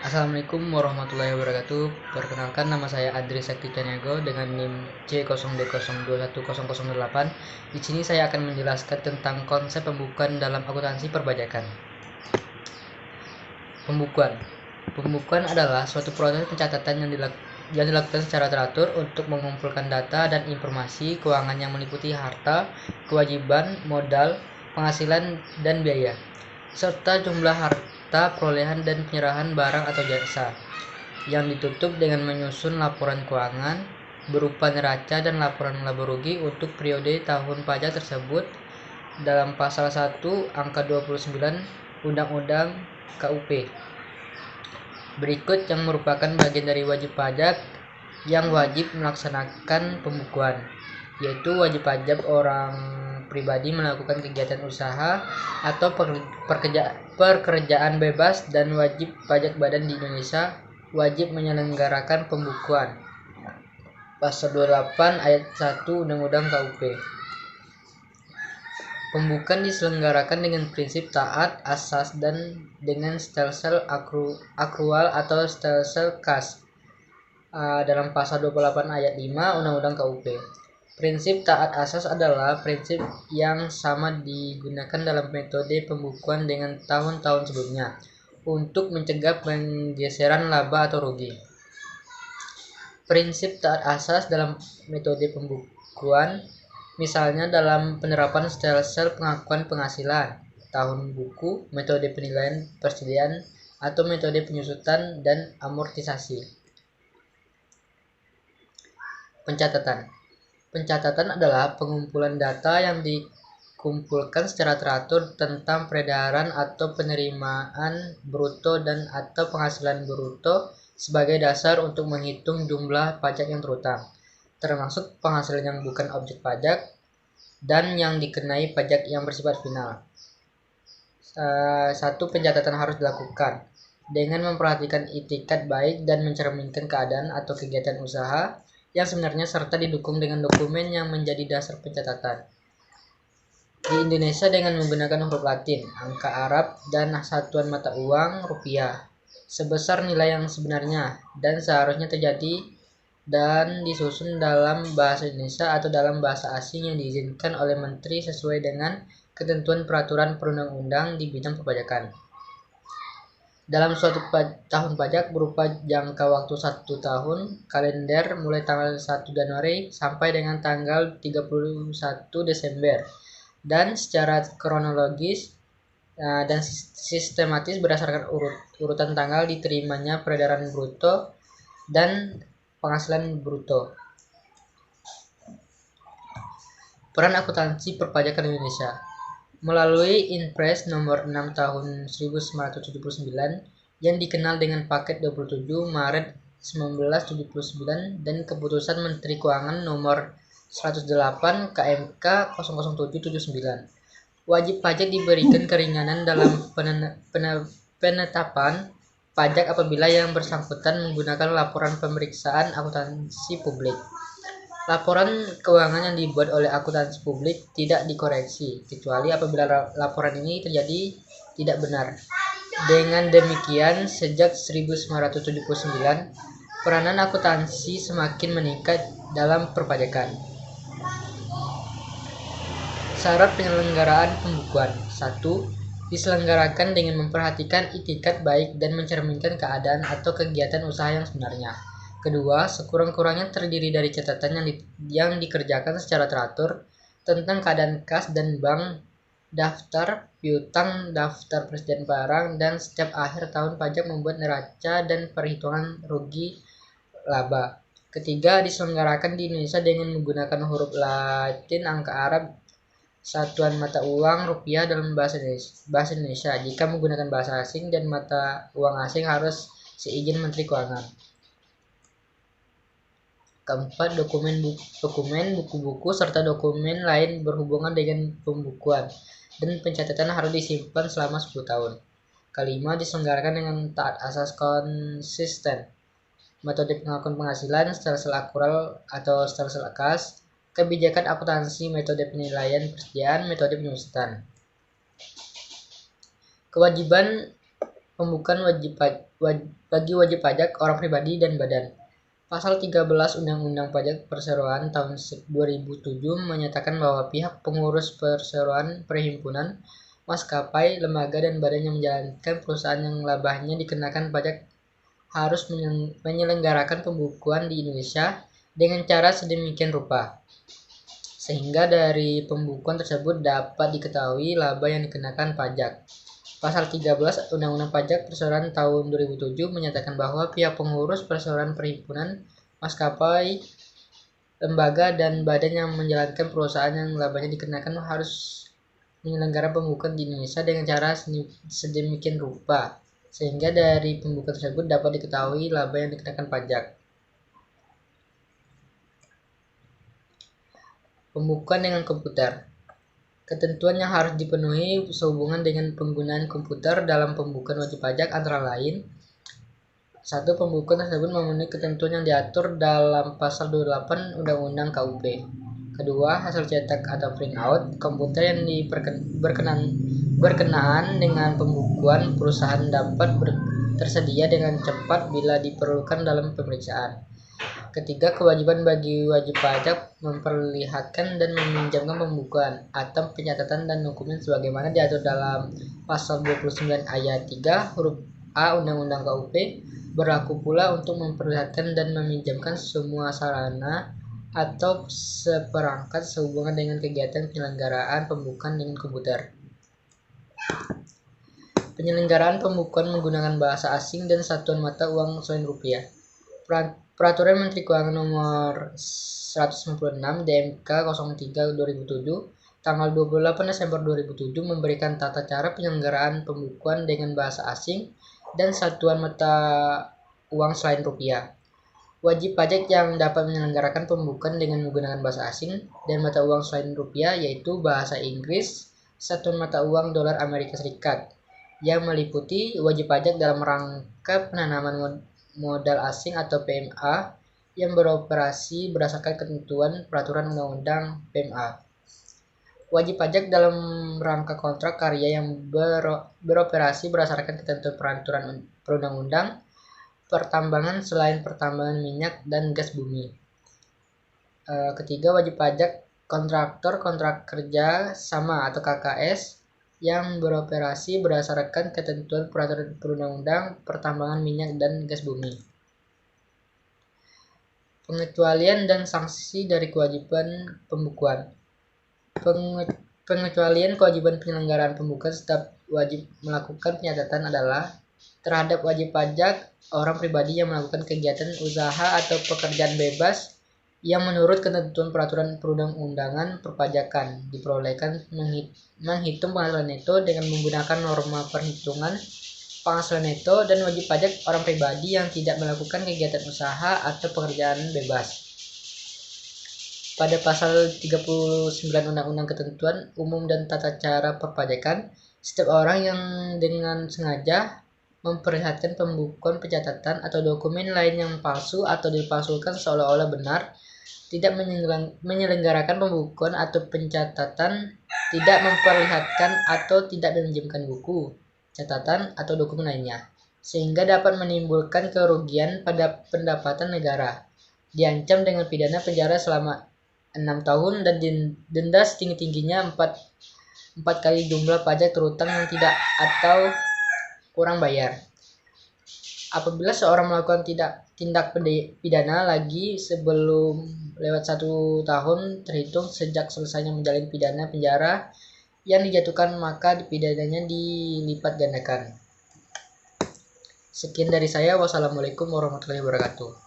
Assalamualaikum warahmatullahi wabarakatuh. Perkenalkan, nama saya Adri Sakti Caniago dengan NIM C0D021008. Di sini saya akan menjelaskan tentang konsep pembukuan dalam akuntansi perpajakan. Pembukuan adalah suatu proses pencatatan yang dilakukan secara teratur untuk mengumpulkan data dan informasi keuangan yang meliputi harta, kewajiban, modal, penghasilan, dan biaya, serta jumlah harta perolehan dan penyerahan barang atau jasa, yang ditutup dengan menyusun laporan keuangan berupa neraca dan laporan laba rugi untuk periode tahun pajak tersebut dalam pasal 1 angka 29 Undang-Undang KUP. Berikut yang merupakan bagian dari wajib pajak yang wajib melaksanakan pembukuan, yaitu wajib pajak orang pribadi melakukan kegiatan usaha atau pekerjaan bebas, dan wajib pajak badan di Indonesia wajib menyelenggarakan pembukuan. Pasal 28 ayat 1 Undang-Undang KUP. Pembukuan diselenggarakan dengan prinsip taat asas dan dengan stelsel akrual atau stelsel kas dalam pasal 28 ayat 5 Undang-Undang KUP. Prinsip taat asas adalah prinsip yang sama digunakan dalam metode pembukuan dengan tahun-tahun sebelumnya untuk mencegah penggeseran laba atau rugi. Prinsip taat asas dalam metode pembukuan misalnya dalam penerapan stelsel pengakuan penghasilan, tahun buku, metode penilaian persediaan, atau metode penyusutan dan amortisasi. Pencatatan adalah pengumpulan data yang dikumpulkan secara teratur tentang peredaran atau penerimaan bruto dan atau penghasilan bruto sebagai dasar untuk menghitung jumlah pajak yang terutang, termasuk penghasilan yang bukan objek pajak dan yang dikenai pajak yang bersifat final. Satu, pencatatan harus dilakukan dengan memperhatikan itikat baik dan mencerminkan keadaan atau kegiatan usaha yang sebenarnya serta didukung dengan dokumen yang menjadi dasar pencatatan. Di Indonesia dengan menggunakan huruf Latin, angka Arab, dan satuan mata uang rupiah sebesar nilai yang sebenarnya dan seharusnya terjadi dan disusun dalam bahasa Indonesia atau dalam bahasa asing yang diizinkan oleh Menteri sesuai dengan ketentuan peraturan perundang-undang di bidang perpajakan. Dalam suatu tahun pajak berupa jangka waktu 1 tahun kalender mulai tanggal 1 Januari sampai dengan tanggal 31 Desember dan secara kronologis dan sistematis berdasarkan urutan tanggal diterimanya peredaran bruto dan penghasilan bruto. Peran akuntansi perpajakan Indonesia melalui Inpres nomor 6 tahun 1979 yang dikenal dengan Paket 27 Maret 1979 dan Keputusan Menteri Keuangan nomor 108 KMK 00779. Wajib pajak diberikan keringanan dalam penetapan pajak apabila yang bersangkutan menggunakan laporan pemeriksaan akuntansi publik. Laporan keuangan yang dibuat oleh akuntansi publik tidak dikoreksi, kecuali apabila laporan ini terjadi tidak benar. Dengan demikian, sejak 1979, peranan akuntansi semakin meningkat dalam perpajakan. Syarat penyelenggaraan pembukuan. 1. Diselenggarakan dengan memperhatikan itikat baik dan mencerminkan keadaan atau kegiatan usaha yang sebenarnya. Kedua, sekurang-kurangnya terdiri dari catatan yang dikerjakan secara teratur tentang keadaan kas dan bank, daftar piutang, daftar persediaan barang, dan setiap akhir tahun pajak membuat neraca dan perhitungan rugi laba. Ketiga, diselenggarakan di Indonesia dengan menggunakan huruf Latin, angka Arab, satuan mata uang rupiah dalam bahasa Indonesia. Jika menggunakan bahasa asing dan mata uang asing harus seizin Menteri Keuangan. Keempat, dokumen buku-buku serta dokumen lain berhubungan dengan pembukuan dan pencatatan harus disimpan selama 10 tahun. Kelima, diselenggarakan dengan taat asas konsisten. Metode pengakuan penghasilan, stelsel akrual atau stelsel kas, kebijakan akuntansi, metode penilaian persediaan, metode penyusutan. Kewajiban Pembukaan bagi wajib pajak orang pribadi dan badan. Pasal 13 Undang-Undang Pajak Perseroan tahun 2007 menyatakan bahwa pihak pengurus perseroan, perhimpunan, maskapai, lembaga, dan badan yang menjalankan perusahaan yang labahnya dikenakan pajak harus menyelenggarakan pembukuan di Indonesia dengan cara sedemikian rupa, sehingga dari pembukuan tersebut dapat diketahui laba yang dikenakan pajak. Pasal 13 Undang-Undang Pajak Perseroan tahun 2007 menyatakan bahwa pihak pengurus perseroan, perhimpunan, maskapai, lembaga, dan badan yang menjalankan perusahaan yang labanya dikenakan harus menyelenggarakan pembukuan di Indonesia dengan cara sedemikian rupa, sehingga dari pembukuan tersebut dapat diketahui laba yang dikenakan pajak. Pembukuan dengan komputer. Ketentuan yang harus dipenuhi sehubungan dengan penggunaan komputer dalam pembukuan wajib pajak antara lain: 1. Pembukuan tersebut memenuhi ketentuan yang diatur dalam pasal 28 Undang-Undang KUP. 2. Hasil cetak atau printout komputer yang berkenaan dengan pembukuan perusahaan dapat tersedia dengan cepat bila diperlukan dalam pemeriksaan. 3. Kewajiban bagi wajib pajak memperlihatkan dan meminjamkan pembukuan atau pencatatan dan dokumen sebagaimana diatur dalam pasal 29 ayat 3 huruf A Undang-Undang KUP, berlaku pula untuk memperlihatkan dan meminjamkan semua sarana atau seperangkat sehubungan dengan kegiatan penyelenggaraan pembukuan dengan komputer. Penyelenggaraan pembukuan menggunakan bahasa asing dan satuan mata uang selain rupiah. Peraturan Menteri Keuangan Nomor 196 DMK 03 2007 tanggal 28 Desember 2007 memberikan tata cara penyelenggaraan pembukuan dengan bahasa asing dan satuan mata uang selain rupiah. Wajib pajak yang dapat menyelenggarakan pembukuan dengan menggunakan bahasa asing dan mata uang selain rupiah yaitu bahasa Inggris, satuan mata uang dolar Amerika Serikat, yang meliputi wajib pajak dalam rangka penanaman modal asing atau PMA yang beroperasi berdasarkan ketentuan peraturan undang-undang PMA. Wajib pajak dalam rangka kontrak karya yang beroperasi berdasarkan ketentuan peraturan perundang-undang pertambangan selain pertambangan minyak dan gas bumi. 3. Wajib pajak kontraktor kontrak kerja sama atau KKS yang beroperasi berdasarkan ketentuan peraturan perundang-undang pertambangan minyak dan gas bumi. Pengecualian dan sanksi dari kewajiban pembukuan. Pengecualian kewajiban penyelenggaraan pembukuan setiap wajib melakukan pencatatan adalah terhadap wajib pajak orang pribadi yang melakukan kegiatan usaha atau pekerjaan bebas yang menurut ketentuan peraturan perundang-undangan perpajakan diperbolehkan menghitung penghasilan neto dengan menggunakan norma perhitungan penghasilan neto, dan wajib pajak orang pribadi yang tidak melakukan kegiatan usaha atau pekerjaan bebas. Pada pasal 39 Undang-Undang Ketentuan Umum dan Tata Cara Perpajakan, setiap orang yang dengan sengaja memperlihatkan pembukuan, pencatatan, atau dokumen lain yang palsu atau dipalsukan seolah-olah benar, tidak menyelenggarakan pembukuan atau pencatatan, tidak memperlihatkan atau tidak meminjamkan buku, catatan, atau dokumen lainnya, sehingga dapat menimbulkan kerugian pada pendapatan negara, diancam dengan pidana penjara selama 6 tahun dan denda setinggi-tingginya 4 kali jumlah pajak terutang yang tidak atau kurang bayar. Apabila seorang melakukan tindak pidana lagi sebelum lewat 1 tahun terhitung sejak selesainya menjalani pidana penjara yang dijatuhkan, maka pidananya dilipat gandakan. Sekian dari saya. Wassalamualaikum warahmatullahi wabarakatuh.